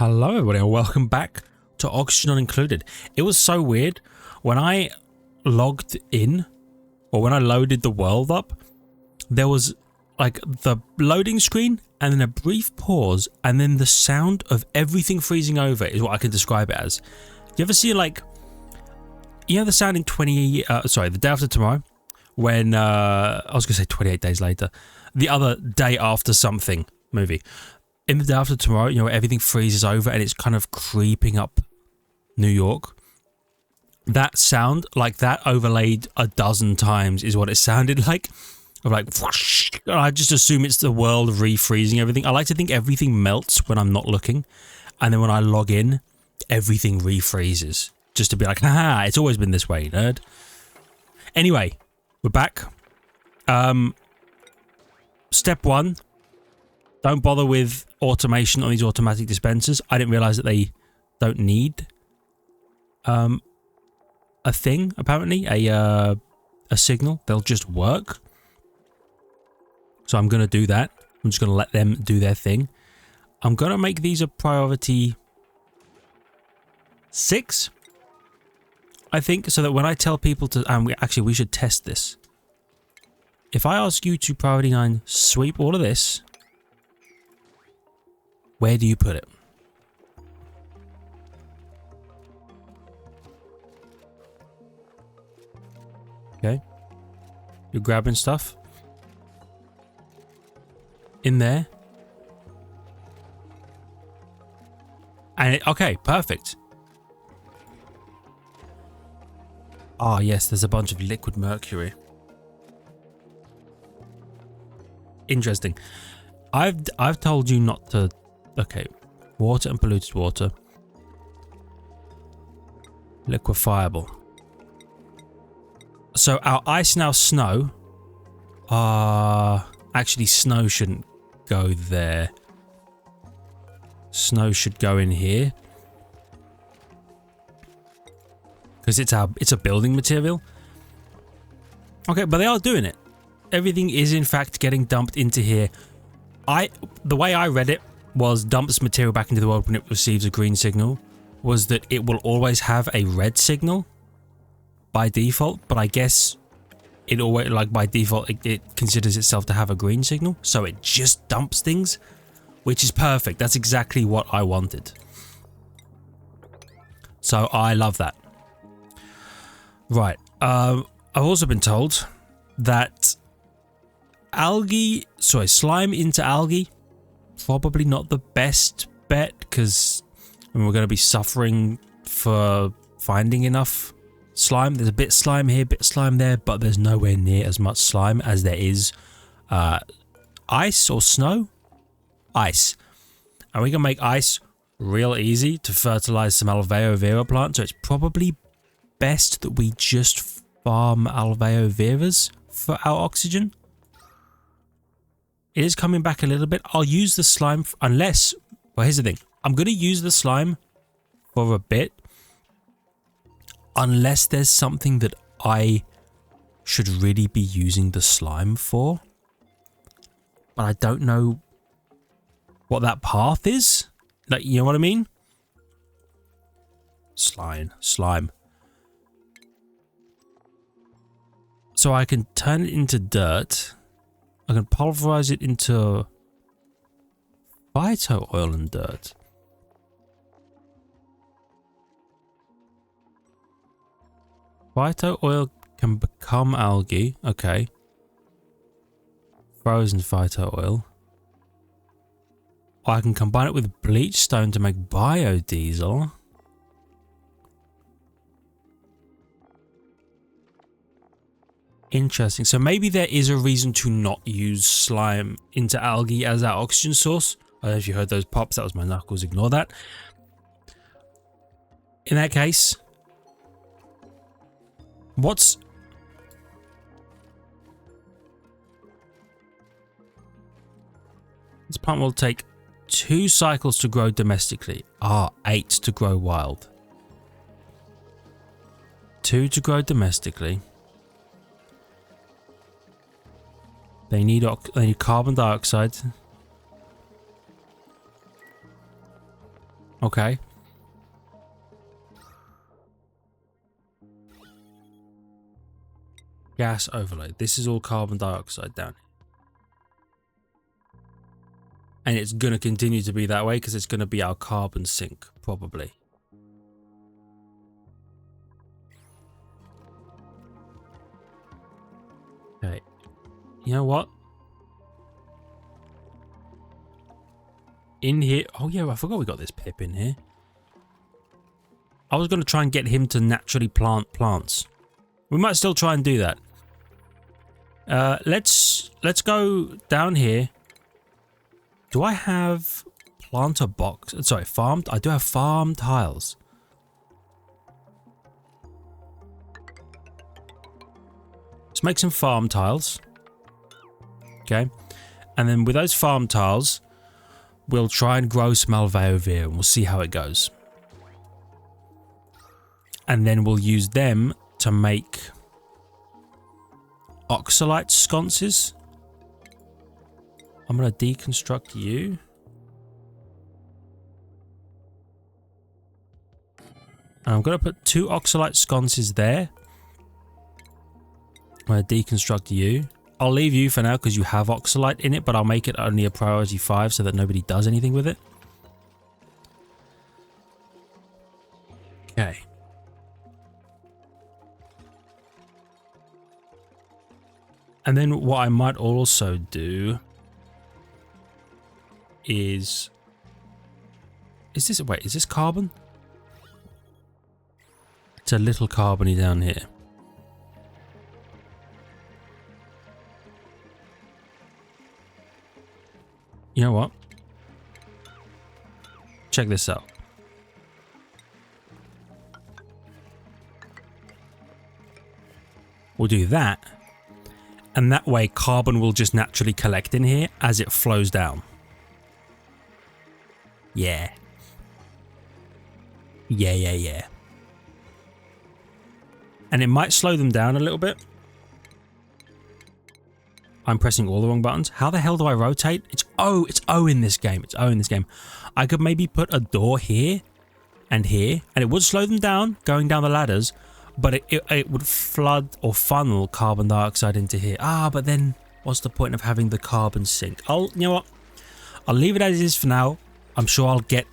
Hello everybody and welcome back to Oxygen Not Included. It was so weird when I logged in, or when I loaded the world up, there was like the loading screen and then a brief pause and then the sound of everything freezing over is what I can describe it as. You ever see like, you know the sound in The Day After Tomorrow when, I was going to say 28 Days Later, the other Day After Something movie. In The Day After Tomorrow, you know, everything freezes over and it's kind of creeping up New York. That sound, like that overlaid a dozen times, is what it sounded like. Of like, whoosh. I just assume it's the world refreezing everything. I like to think everything melts when I'm not looking. And then when I log in, everything refreezes. Just to be like, haha, it's always been this way, nerd. Anyway, we're back. Step one. Don't bother with automation on these automatic dispensers. I didn't realize that they don't need a thing, apparently, a signal. They'll just work. So I'm going to do that. I'm just going to let them do their thing. I'm going to make these a priority 6, I think, so that when I tell people to, actually we should test this. If I ask you to priority 9 sweep all of this, where do you put it? Okay. You're grabbing stuff. In there. And okay, perfect. Ah, yes, there's a bunch of liquid mercury. Interesting. I've told you not to. Okay, water and polluted water. Liquefiable. So our ice now snow. Actually snow shouldn't go there. Snow should go in here. Because it's a building material. Okay, but they are doing it. Everything is in fact getting dumped into here. The way I read it was dumps material back into the world when it receives a green signal, was that it will always have a red signal by default, but I guess it always, like by default, it considers itself to have a green signal, so it just dumps things, which is perfect. That's exactly what I wanted. So I love that. Right. I've also been told that slime into algae, probably not the best bet, because we're going to be suffering for finding enough slime. There's a bit slime here, bit slime there, but there's nowhere near as much slime as there is ice or snow. Ice. And we can make ice real easy to fertilize some Alveo vera plants, so it's probably best that we just farm Alveo veras for our oxygen. It is coming back a little bit. I'll use the slime unless... Well, here's the thing. I'm going to use the slime for a bit. Unless there's something that I should really be using the slime for. But I don't know what that path is. Like, you know what I mean? Slime. So I can turn it into dirt. I can pulverize it into phyto oil and dirt. Phyto oil can become algae. Okay. Frozen phyto oil. Or I can combine it with bleach stone to make biodiesel. Interesting. So maybe there is a reason to not use slime into algae as our oxygen source. I don't know if you heard those pops. That was my knuckles. Ignore that. In that case, this plant will take 2 cycles to grow domestically. 8 to grow wild. 2 to grow domestically. They need carbon dioxide. Okay. Gas overload. This is all carbon dioxide down here. And it's going to continue to be that way because it's going to be our carbon sink, probably. Okay. You know what? In here... Oh, yeah, I forgot we got this Pip in here. I was going to try and get him to naturally plant plants. We might still try and do that. Let's go down here. Do I have planter box? Sorry, farmed. I do have farm tiles. Let's make some farm tiles. Okay. And then with those farm tiles, we'll try and grow some alveolvir and we'll see how it goes. And then we'll use them to make oxalite sconces. I'm going to deconstruct you. And I'm going to put 2 oxalite sconces there. I'm going to deconstruct you. I'll leave you for now because you have oxalite in it, but I'll make it only a priority 5 so that nobody does anything with it. Okay. And then what I might also do is this, wait, is this carbon? It's a little carbony down here. You know what? Check this out. We'll do that. And that way carbon will just naturally collect in here as it flows down. Yeah. Yeah. And it might slow them down a little bit. I'm pressing all the wrong buttons. How the hell do I rotate? It's O in this game. It's O in this game. I could maybe put a door here and here, and it would slow them down going down the ladders, but it would flood or funnel carbon dioxide into here. Ah, but then what's the point of having the carbon sink? You know what? I'll leave it as is for now. I'm sure I'll get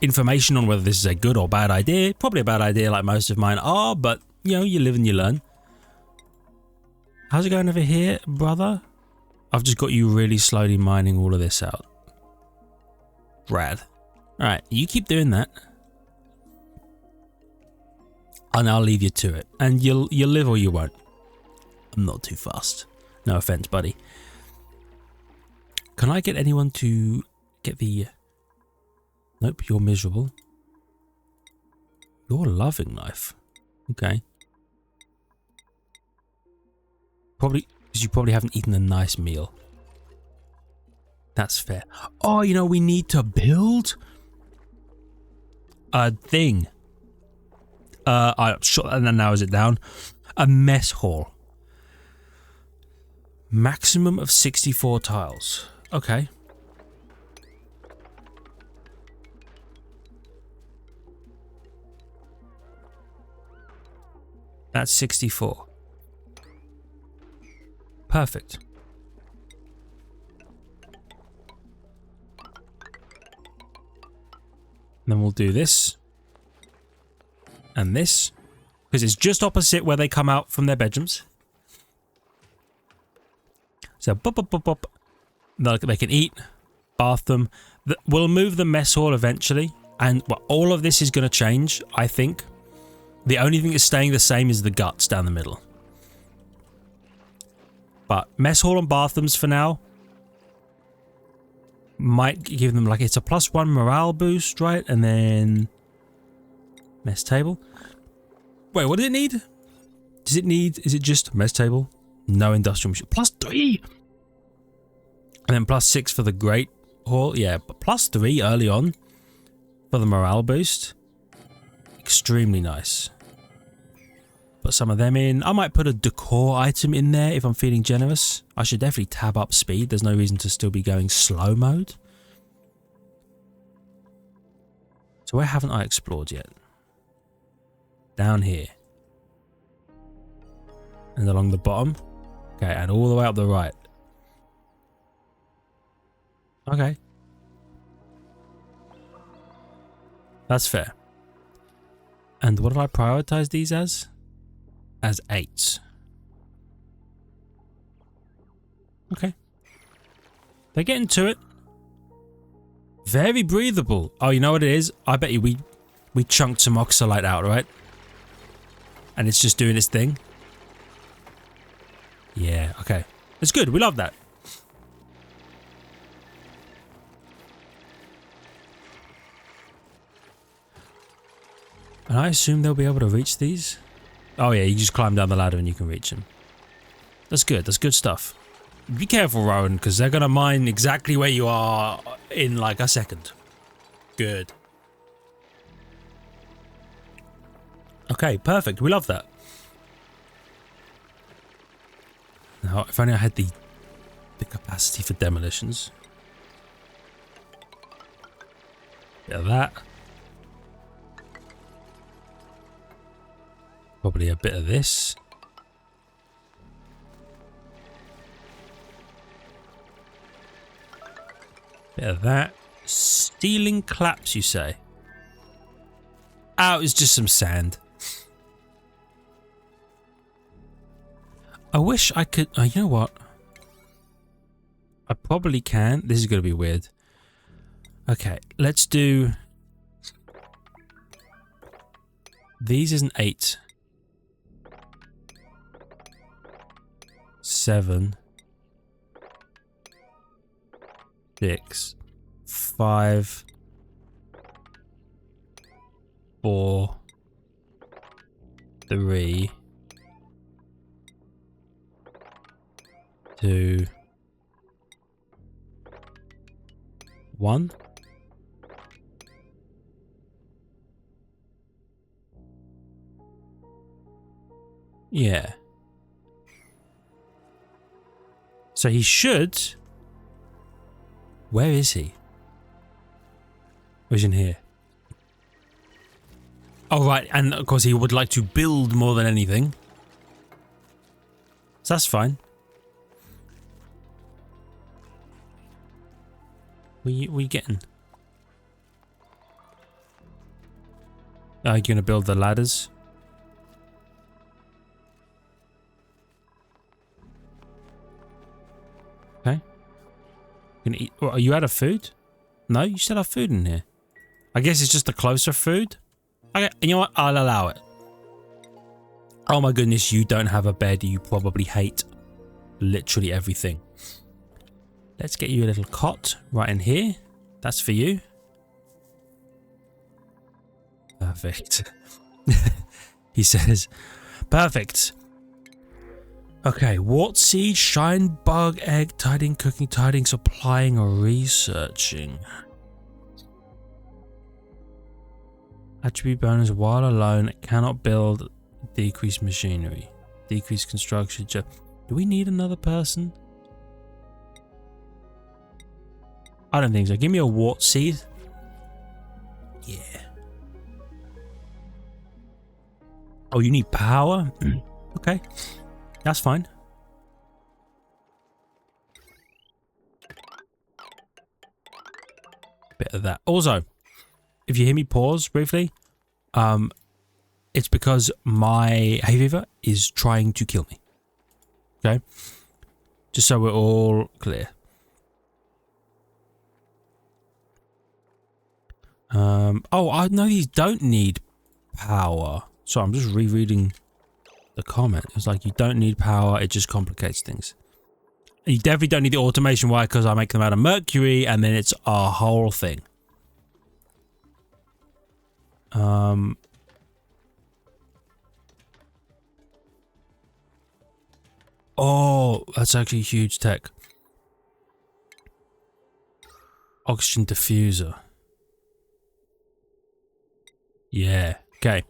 information on whether this is a good or bad idea. Probably a bad idea like most of mine are, but you know, you live and you learn. How's it going over here, brother? I've just got you really slowly mining all of this out. Rad. Alright, you keep doing that. And I'll leave you to it. And you'll live or you won't. I'm not too fast. No offense, buddy. Can I get anyone to get the... Nope, you're miserable. You're loving life. Okay. Probably, because you probably haven't eaten a nice meal. That's fair. Oh, you know, we need to build a thing. And then now is it down? A mess hall. Maximum of 64 tiles. Okay. That's 64. Perfect. And then we'll do this. And this. Because it's just opposite where they come out from their bedrooms. So, bop, bop, bop, bop. They can eat, bath them. We'll move the mess hall eventually. And well, all of this is going to change, I think. The only thing that's staying the same is the guts down the middle. But mess hall and bathrooms for now might give them like, it's a +1 morale boost, right? And then mess table. Wait, what does it need? Does it need, is it just mess table? No industrial machine. +3! And then +6 for the great hall. Yeah, but +3 early on for the morale boost. Extremely nice. Put some of them in. I might put a decor item in there if I'm feeling generous. I should definitely tab up speed. There's no reason to still be going slow mode. So where haven't I explored yet? Down here. And along the bottom. Okay, and all the way up the right. Okay. That's fair. And what did I prioritize these as? As 8s. Okay. They're getting to it. Very breathable. Oh, you know what it is? I bet you we chunked some oxalite out, right? And it's just doing its thing. Yeah, okay. It's good. We love that. And I assume they'll be able to reach these? Oh yeah, you just climb down the ladder and you can reach them. That's good. That's good stuff. Be careful, Rowan, because they're going to mine exactly where you are in like a second. Good. Okay, perfect. We love that. Now, if only I had the capacity for demolitions. Bit of that. Probably a bit of this. Bit of that. Stealing claps, you say? Oh, it was just some sand. I wish I could... Oh, you know what? I probably can. This is going to be weird. Okay, let's do... These is an 8. 7. 6. 5. 4. 3. 2. 1. Yeah. So he should... Where is he? Where's in here? Oh, right. And of course he would like to build more than anything. So that's fine. We getting? Are you gonna build the ladders? Okay. Gonna eat. What, are you out of food? No, you still have food in here. I guess it's just the closer food. Okay, you know what? I'll allow it. Oh my goodness, you don't have a bed. You probably hate literally everything. Let's get you a little cot right in here. That's for you. Perfect. He says, perfect. Okay, wart seed, shine, bug, egg, tidying, cooking, tidying, supplying, or researching. Attribute bonus while alone, cannot build, decrease machinery, decrease construction. Do we need another person? I don't think so. Give me a wart seed. Yeah. Oh, you need power? Okay. That's fine. Bit of that. Also, if you hear me pause briefly, it's because my hay fever is trying to kill me. Okay? Just so we're all clear. Oh, I know these don't need power. So I'm just rereading the comment. It's like, you don't need power, it just complicates things. You definitely don't need the automation wire because I make them out of mercury and then it's a whole thing. Oh, that's actually huge tech. Oxygen diffuser. Yeah, okay.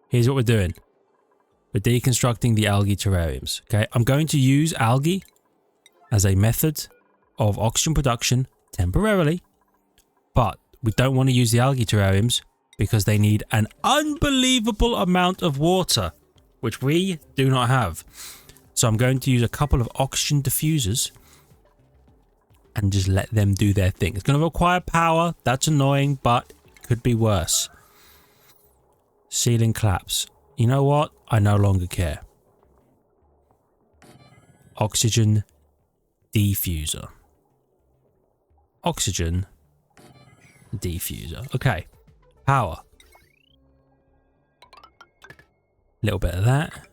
Here's what we're doing. We're deconstructing the algae terrariums. Okay, I'm going to use algae as a method of oxygen production temporarily, but We don't want to use the algae terrariums because they need an unbelievable amount of water, which we do not have. So I'm going to use a couple of oxygen diffusers and just let them do their thing. It's going to require power. That's annoying, but it could be worse. Ceiling collapse. You know what? I no longer care. Oxygen diffuser. Oxygen diffuser. Okay. Power. Little bit of that.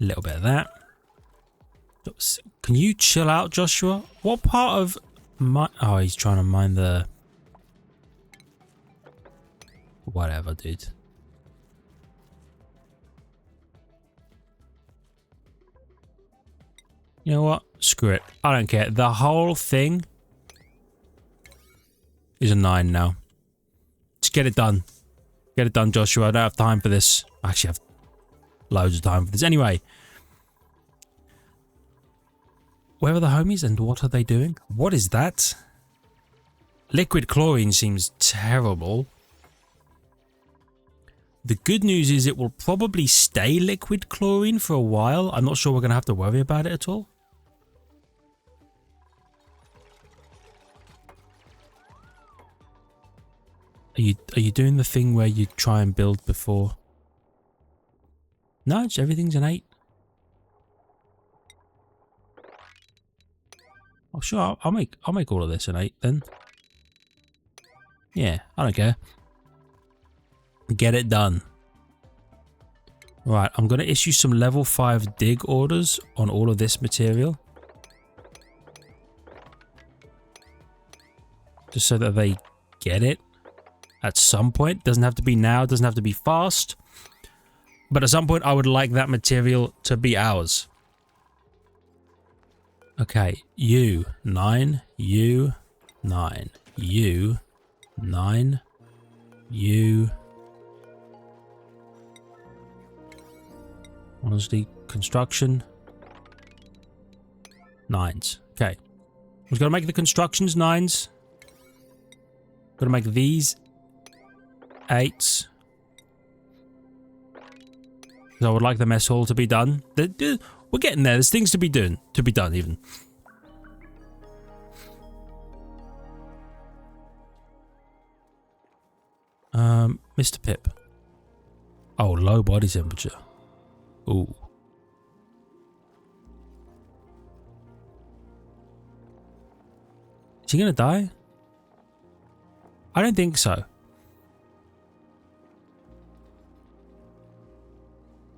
Little bit of that. Can you chill out, Joshua? What part of my... Oh, he's trying to mine the... Whatever, dude. You know what? Screw it. I don't care. The whole thing is a 9 now. Just get it done. Get it done, Joshua. I don't have time for this. I actually have loads of time for this. Anyway. Where are the homies and what are they doing? What is that? Liquid chlorine seems terrible. The good news is it will probably stay liquid chlorine for a while. I'm not sure we're going to have to worry about it at all. Are you doing the thing where you try and build before? No, everything's an 8. Oh sure, I'll make all of this an 8 then. Yeah, I don't care. Get it done. Right, I'm going to issue some level 5 dig orders on all of this material. Just so that they get it at some point. Doesn't have to be now, doesn't have to be fast. But at some point I would like that material to be ours. Okay, you 9, you 9, you 9, you. Honestly, construction 9s. Okay, I was gonna make the constructions 9s. Gonna make these 8s. So I would like the mess hall to be done. We're getting there. There's things to be done. Even. Mr. Pip. Oh, low body temperature. Ooh. Is he gonna die? I don't think so.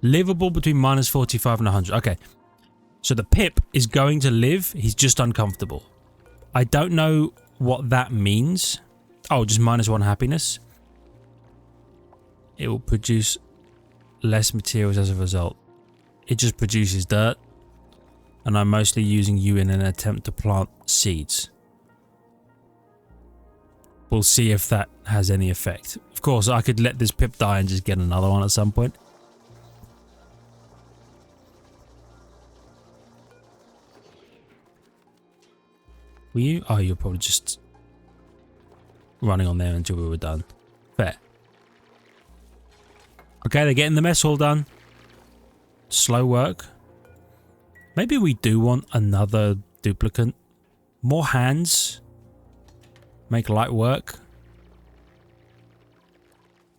Livable between -45 and 100. Okay. So the Pip is going to live. He's just uncomfortable. I don't know what that means. Oh, just -1 happiness. It will produce less materials as a result. It just produces dirt. And I'm mostly using you in an attempt to plant seeds. We'll see if that has any effect. Of course, I could let this Pip die and just get another one at some point. Were you? Oh, you're probably just running on there until we were done. Fair. Okay, they're getting the mess hall done. Slow work. Maybe we do want another duplicate. More hands. Make light work.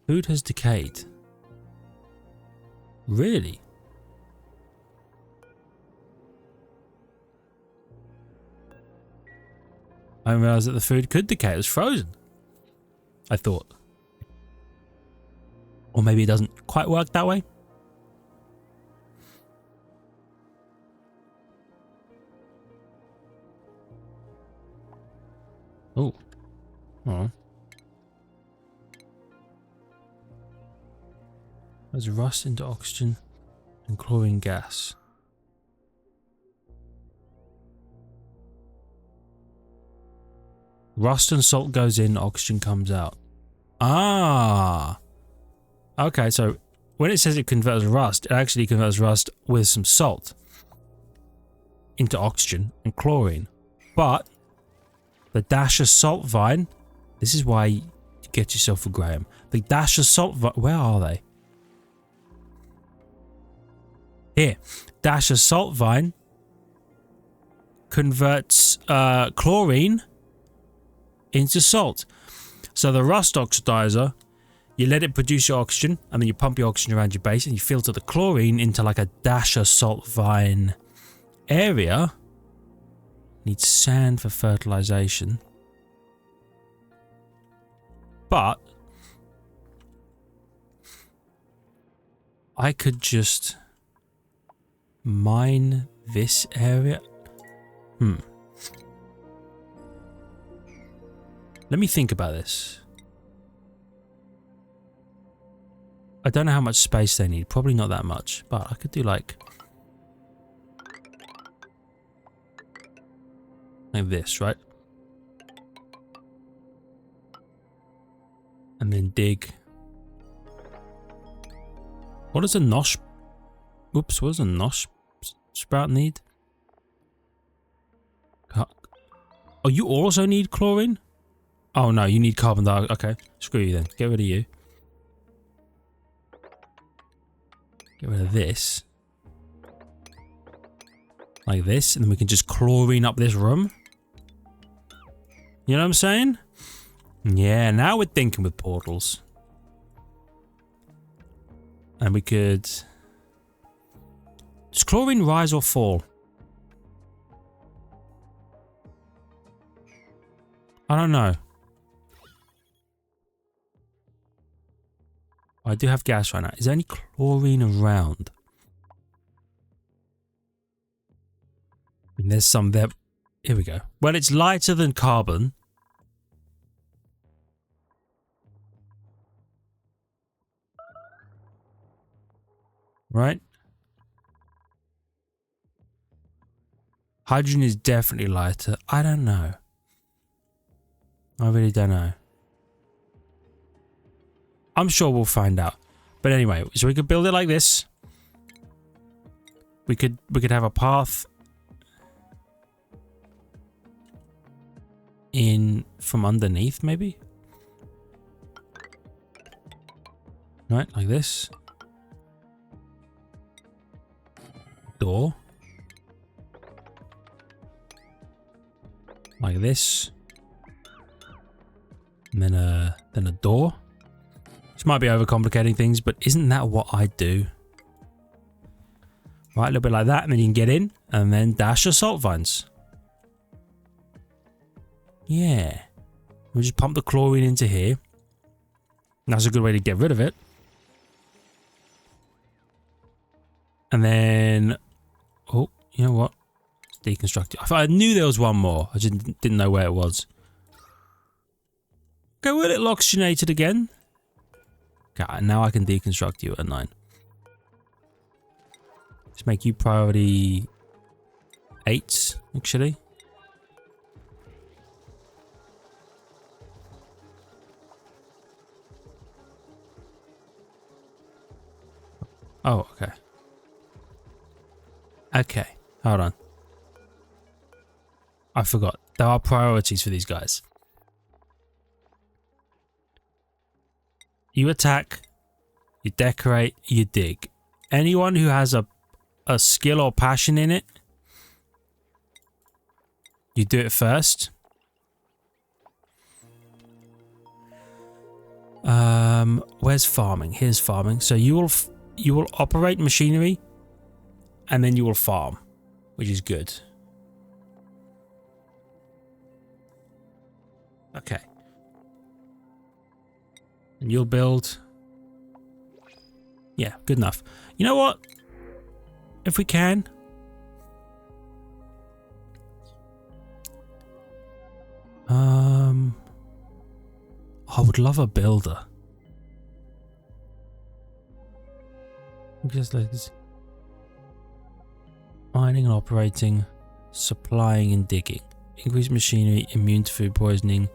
Food has decayed. Really? I didn't realize that the food could decay. It was frozen. I thought. Or maybe it doesn't quite work that way. Oh. Oh. There's rust into oxygen and chlorine gas. Rust and salt goes in, oxygen comes out. Ah. Okay, so when it says it converts rust, it actually converts rust with some salt into oxygen and chlorine. But The Dasher salt vine. This is why you get yourself a Graham. The Dasher salt vine. Where are they? Here. Dasher salt vine converts chlorine into salt. So the rust oxidizer, you let it produce your oxygen, and then you pump your oxygen around your base, and you filter the chlorine into like a Dasher salt vine area. Needs sand for fertilization. But I could just mine this area. Let me think about this. I don't know how much space they need. Probably not that much. But I could do like this, right? And then dig. What does a nosh... Oops, what does a nosh sprout need? Oh, you also need chlorine? Oh no, you need carbon dioxide. Okay, screw you then. Get rid of you. Get rid of this. Like this, and then we can just chlorine up this room. You know what I'm saying? Yeah, now we're thinking with portals. And we could... Does chlorine rise or fall? I don't know. I do have gas right now. Is there any chlorine around? I mean, there's some there. Here we go. Well, it's lighter than carbon. Right? Hydrogen is definitely lighter. I don't know. I really don't know. I'm sure we'll find out. But anyway, so we could build it like this. We could have a path in from underneath, maybe. Right, like this. Door. Like this. And then a door. This might be overcomplicating things, but isn't that what I do? Right, a little bit like that, and then you can get in, and then dash your salt vines. Yeah. We'll just pump the chlorine into here. That's a good way to get rid of it. And then... Oh, you know what? Deconstruct it. I knew there was one more. I just didn't know where it was. Okay, we're a little oxygenated again. Okay, now I can deconstruct you at 9. Let's make you priority 8, actually. Oh, okay. Okay, hold on. I forgot. There are priorities for these guys. You attack, you decorate, you dig. Anyone who has a skill or passion in it, you do it first. Where's farming? Here's farming. So you will operate machinery, and then you will farm, which is good. Okay. And you'll build. Yeah, good enough. You know what? If we can. I would love a builder. Just like this. Mining and operating, supplying and digging. Increased machinery, immune to food poisoning.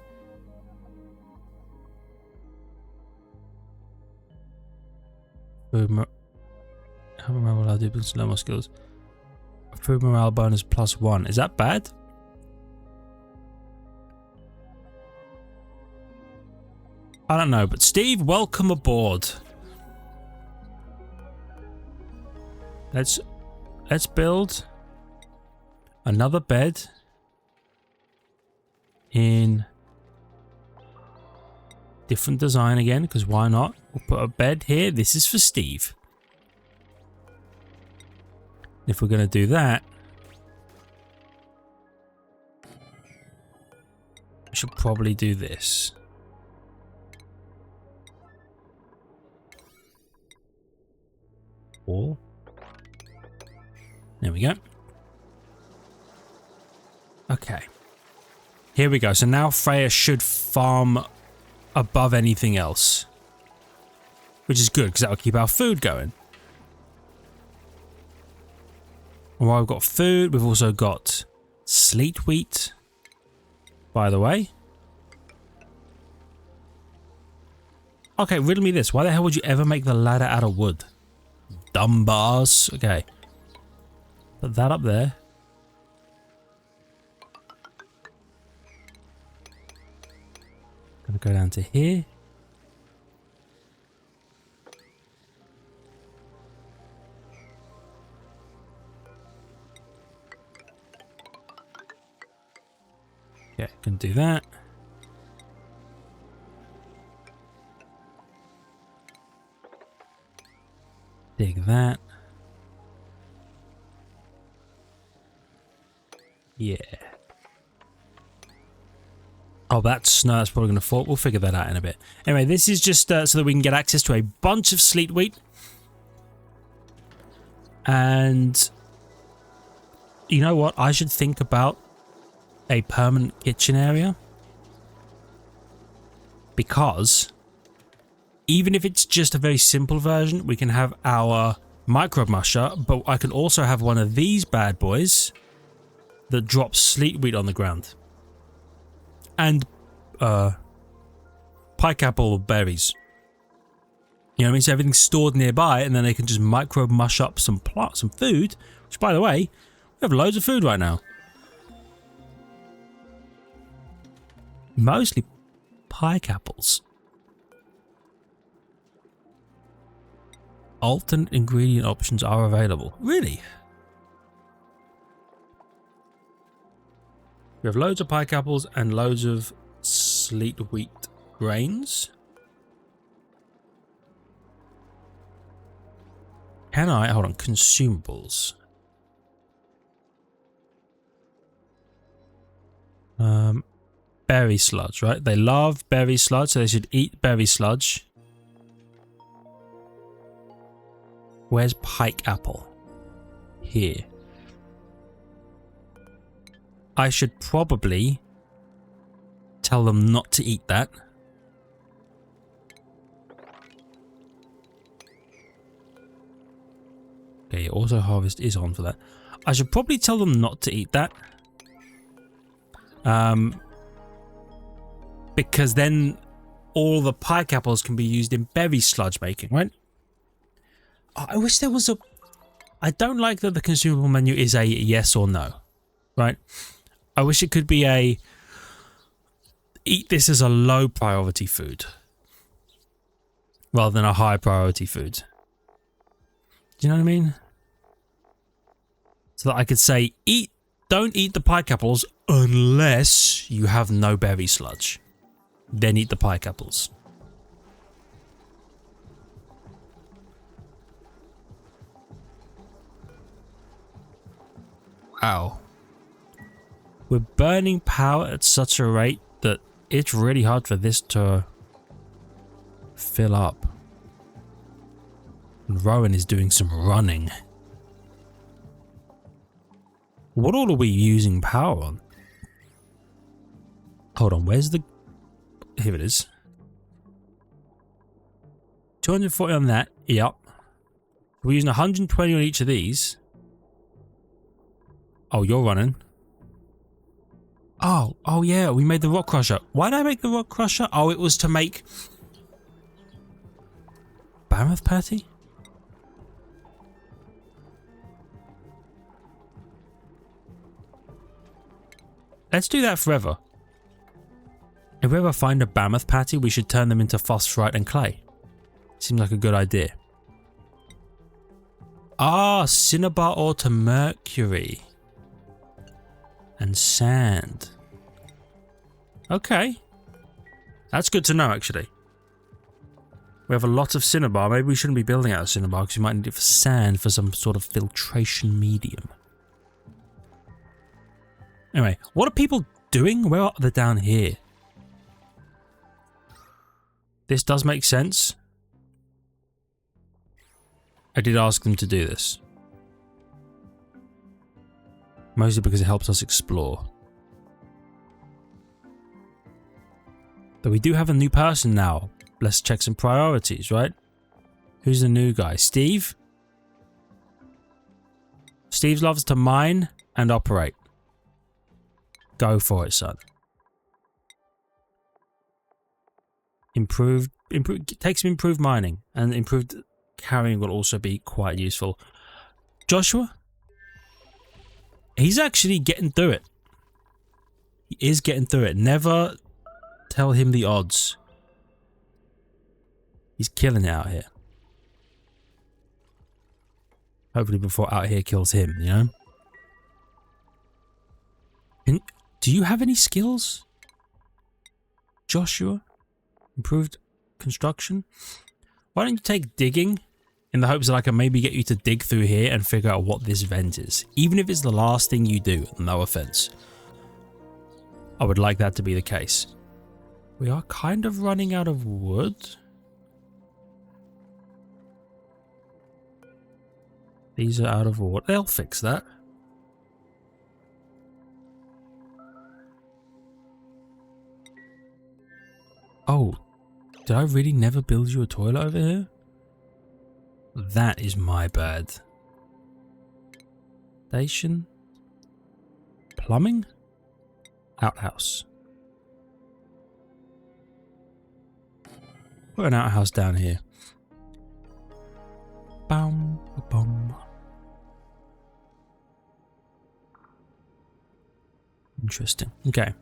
Food how morale do with slow more skills. Food morale bonus +1. Is that bad? I don't know, but Steve, welcome aboard. Let's build another bed in different design again, because why not? We'll put a bed here. This is for Steve. If we're going to do that, I should probably do this. Or there we go. Okay. Here we go. So now Freya should farm above anything else, which is good because that will keep our food going. And while we've got food, we've also got sleet wheat, by the way. Okay, riddle me this. Why the hell would you ever make the ladder out of wood? Dumb bars. Okay. Put that up there. Gonna go down to here. Yeah, can do that. Dig that. Yeah. Oh, that's snow. That's probably going to fall. We'll figure that out in a bit. Anyway, this is just so that we can get access to a bunch of sleet wheat. And you know what? I should think about a permanent kitchen area. Because even if it's just a very simple version, we can have our micro musher, but I can also have one of these bad boys that drops sleet wheat on the ground. And pike apple berries. You know what I mean? So everything's stored nearby, and then they can just micro mush up some food. Which, by the way, we have loads of food right now. Mostly pike apples. Alternate ingredient options are available. Really? We have loads of pike apples and loads of sleet wheat grains. Can I? Hold on. Consumables. Berry sludge, right? They love berry sludge, so they should eat berry sludge. Where's pike apple? Here. I should probably tell them not to eat that. Okay, auto harvest is on for that. I should probably tell them not to eat that. Because then all the pike apples can be used in berry sludge making, right? I wish there was a... I don't like that the consumable menu is a yes or no, right? I wish it could be a... Eat this as a low priority food rather than a high priority food. Do you know what I mean? So that I could say, don't eat the pike apples unless you have no berry sludge. Then eat the pike apples. Wow. We're burning power at such a rate that it's really hard for this to fill up. And Rowan is doing some running. What all are we using power on? Hold on, where's the... Here it is. 240 on that, yep. We're using 120 on each of these. Oh, you're running. Oh yeah, we made the rock crusher. Why did I make the rock crusher? Oh, it was to make... Mammoth patty? Let's do that forever. If we ever find a mammoth patty, we should turn them into phosphorite and clay. Seems like a good idea. Ah, cinnabar ore to mercury. And sand. Okay. That's good to know, actually. We have a lot of cinnabar. Maybe we shouldn't be building out of cinnabar because we might need it for sand for some sort of filtration medium. Anyway, what are people doing? Where are they down here? This does make sense. I did ask them to do this. Mostly because it helps us explore. But we do have a new person now. Let's check some priorities, right? Who's the new guy? Steve? Steve loves to mine and operate. Go for it, son. Take some improved mining, and improved carrying will also be quite useful. Joshua? He's actually getting through it. He is getting through it. Never tell him the odds. He's killing it out here. Hopefully before out here kills him, you know? And do you have any skills? Joshua? Improved construction? Why don't you take digging in the hopes that I can maybe get you to dig through here and figure out what this vent is. Even if it's the last thing you do, no offense. I would like that to be the case. We are kind of running out of wood. These are out of order. They'll fix that. Oh, did I really never build you a toilet over here? That is my bad. Station. Plumbing? Outhouse. Put an outhouse down here. Bum, bum. Interesting. Okay.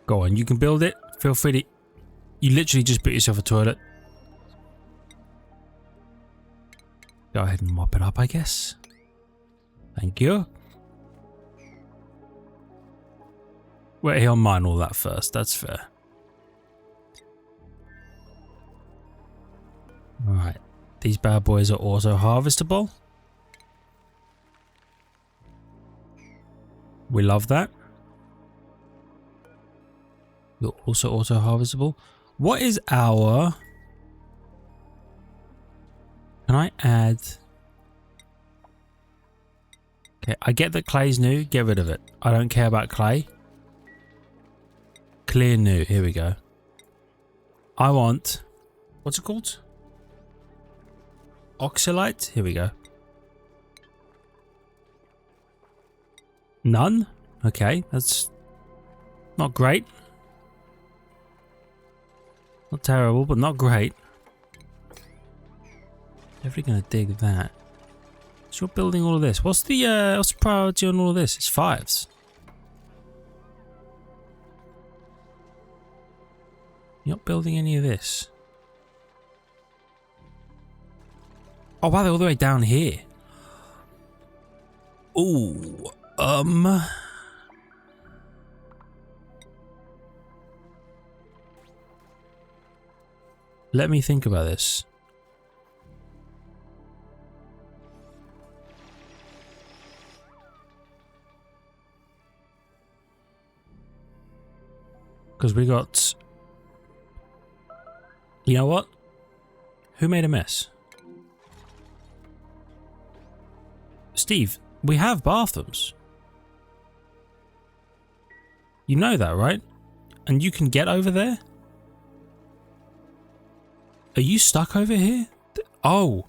Go on, you can build it. Feel free to... You literally just put yourself a toilet. Go ahead and mop it up, I guess. Thank you. Wait, he'll mine all that first. That's fair. Alright. These bad boys are auto harvestable. We love that. You're also auto harvestable. What is our... Can I add... Okay, I get that clay's new. Get rid of it. I don't care about clay. Clear new. Here we go. I want... What's it called? Oxalite? Here we go. None? Okay, that's not great. Not terrible, but not great. Definitely gonna dig that. So you're building all of this. What's the priority on all of this? It's 5s. You're not building any of this. Oh wow, they're all the way down here. Ooh, let me think about this. Because we got... You know what? Who made a mess? Steve, we have bathrooms. You know that, right? And you can get over there? Are you stuck over here? Oh.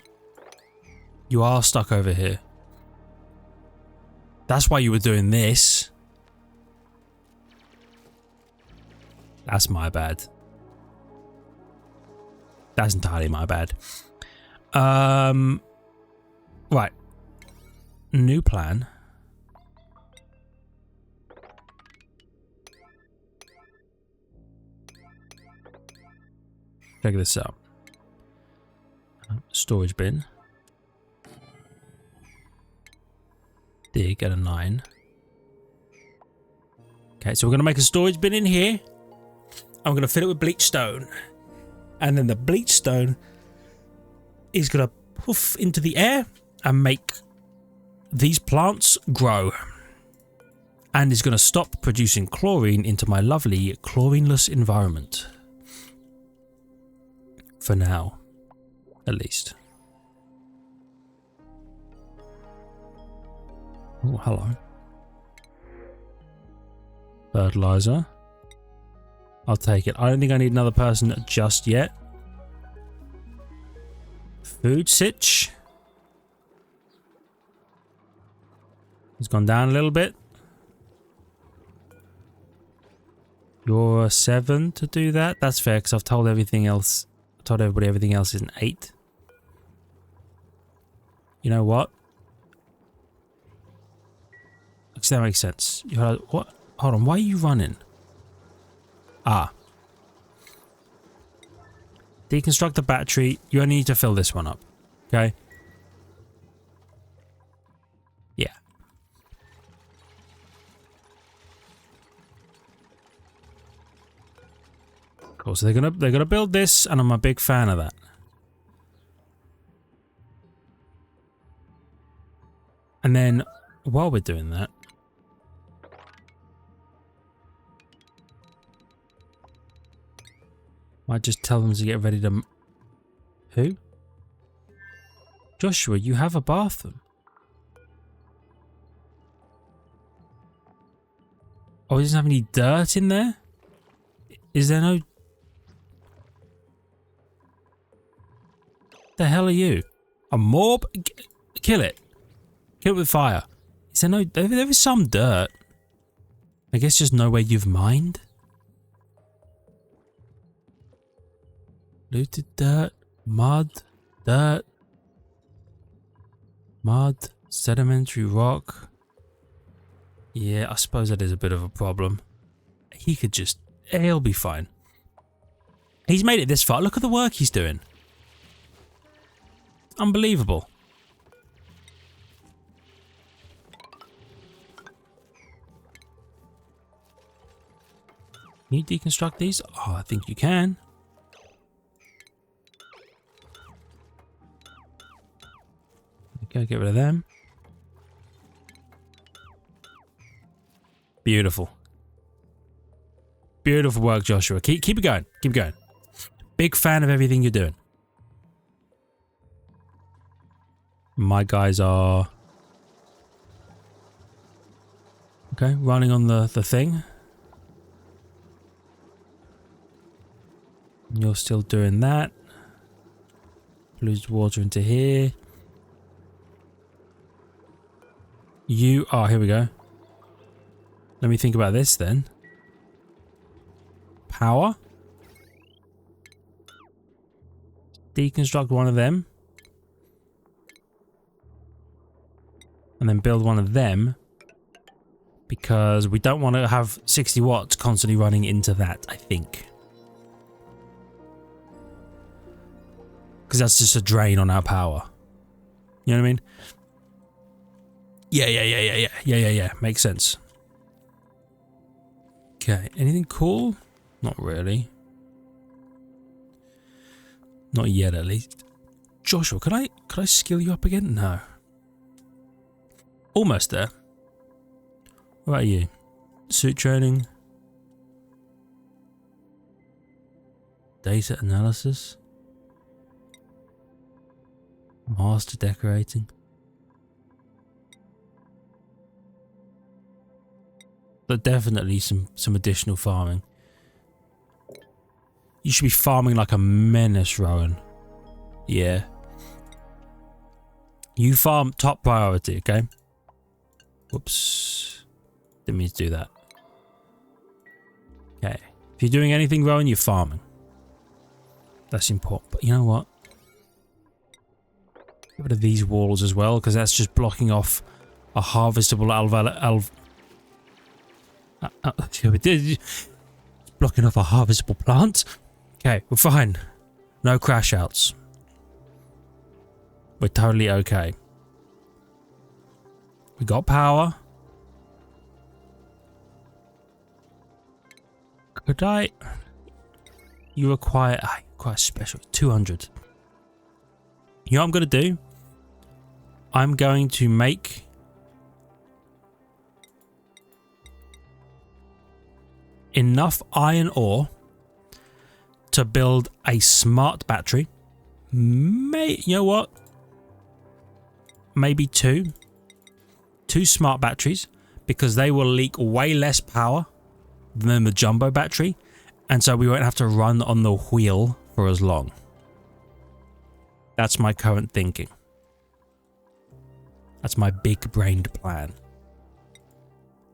You are stuck over here. That's why you were doing this. That's my bad. That's entirely my bad. Right. New plan. Check this out. Storage bin. Dig at a 9. Okay, so we're going to make a storage bin in here. I'm going to fill it with bleach stone. And then the bleach stone is going to poof into the air and make these plants grow. And is going to stop producing chlorine into my lovely chlorineless environment. For now, at least. Oh, hello. Fertilizer. I'll take it. I don't think I need another person just yet. Food sitch. It's gone down a little bit. You're a 7 to do that. That's fair because I've told everything else. I told everybody everything else is an 8. You know what? Actually, that makes sense. What? Hold on. Why are you running? Ah. Deconstruct the battery. You only need to fill this one up. Okay? Yeah. Cool. So they're gonna build this, and I'm a big fan of that. And then while we're doing that, might just tell them to get ready to... Who? Joshua, you have a bathroom. Oh, he doesn't have any dirt in there? Is there no... The hell are you? A morb? Kill it. Kill it with fire. Is there no... There is some dirt. I guess just nowhere you've mined? Looted dirt, mud, dirt, mud, sedimentary rock. Yeah, I suppose that is a bit of a problem. He could just... He'll be fine. He's made it this far. Look at the work he's doing. Unbelievable. Can you deconstruct these? Oh, I think you can. Okay, get rid of them. Beautiful. Beautiful work, Joshua. Keep it going. Keep it going. Big fan of everything you're doing. My guys are... Okay, running on the thing. You're still doing that. Lose water into here. You are... Here we go. Let me think about this then. Power. Deconstruct one of them. And then build one of them. Because we don't want to have 60 watts constantly running into that, I think. Because that's just a drain on our power. You know what I mean? Yeah. Makes sense. Okay, anything cool? Not really. Not yet, at least. Joshua, could I skill you up again? No. Almost there. What about you? Suit training. Data analysis. Master decorating. But definitely some additional farming. You should be farming like a menace, Rowan. Yeah. You farm top priority, okay? Whoops. Didn't mean to do that. Okay. If you're doing anything, Rowan, you're farming. That's important. But you know what? Get rid of these walls as well, because that's just blocking off a harvestable blocking off a harvestable plant. Okay, we're fine. No crash outs. We're totally okay. We got power. Could I? You require quite special 200. You know what I'm going to do? I'm going to make enough iron ore to build a smart battery. You know what? Maybe two smart batteries, because they will leak way less power than the jumbo battery, and so we won't have to run on the wheel for as long. That's my current thinking. That's my big-brained plan.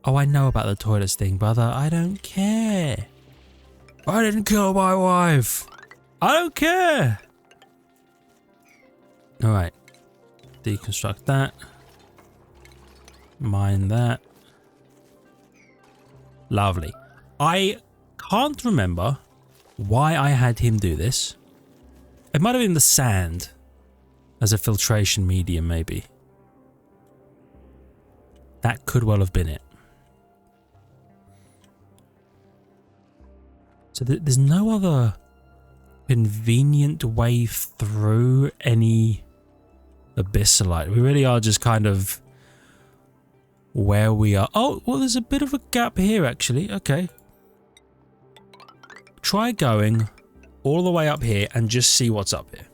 Oh, I know about the toilets thing, brother. I don't care. I didn't kill my wife. I don't care. Alright. Deconstruct that. Mine that. Lovely. I can't remember why I had him do this. It might have been the sand as a filtration medium, maybe. That could well have been it. So there's no other convenient way through any abyssalite. We really are just kind of where we are. Oh, well, there's a bit of a gap here, actually. Okay. Try going all the way up here and just see what's up here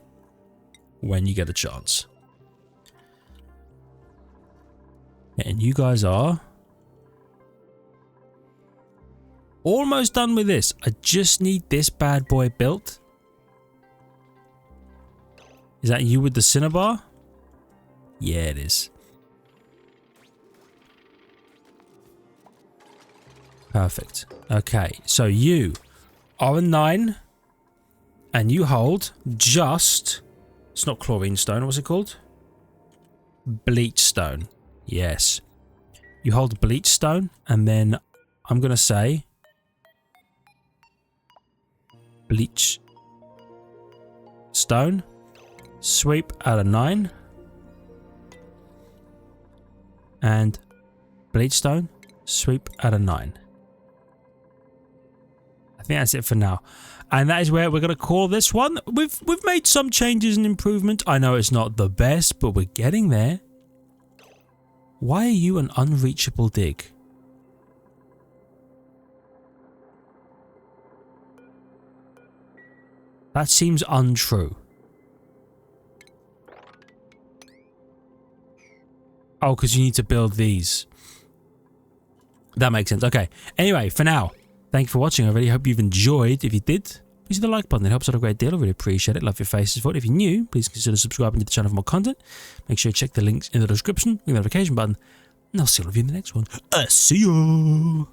when you get a chance. And you guys are almost done with this. I just need this bad boy built. Is that you with the cinnabar? Yeah, it is. Perfect. Okay, so you are a 9 and you hold just... It's not chlorine stone. What's it called? Bleach stone. Yes. You hold bleach stone, and then I'm going to say bleach stone, sweep out of 9, and bleach stone, sweep out of 9. I think that's it for now. And that is where we're going to call this one. We've made some changes and improvement. I know it's not the best, but we're getting there. Why are you an unreachable dig? That seems untrue. Oh, because you need to build these. That makes sense. Okay. Anyway, for now, thank you for watching. I really hope you've enjoyed. If you did, please hit the like button. It helps out a great deal. I really appreciate it. Love your faces for it. If you're new, please consider subscribing to the channel for more content. Make sure you check the links in the description, the notification button, and I'll see all of you in the next one. See you.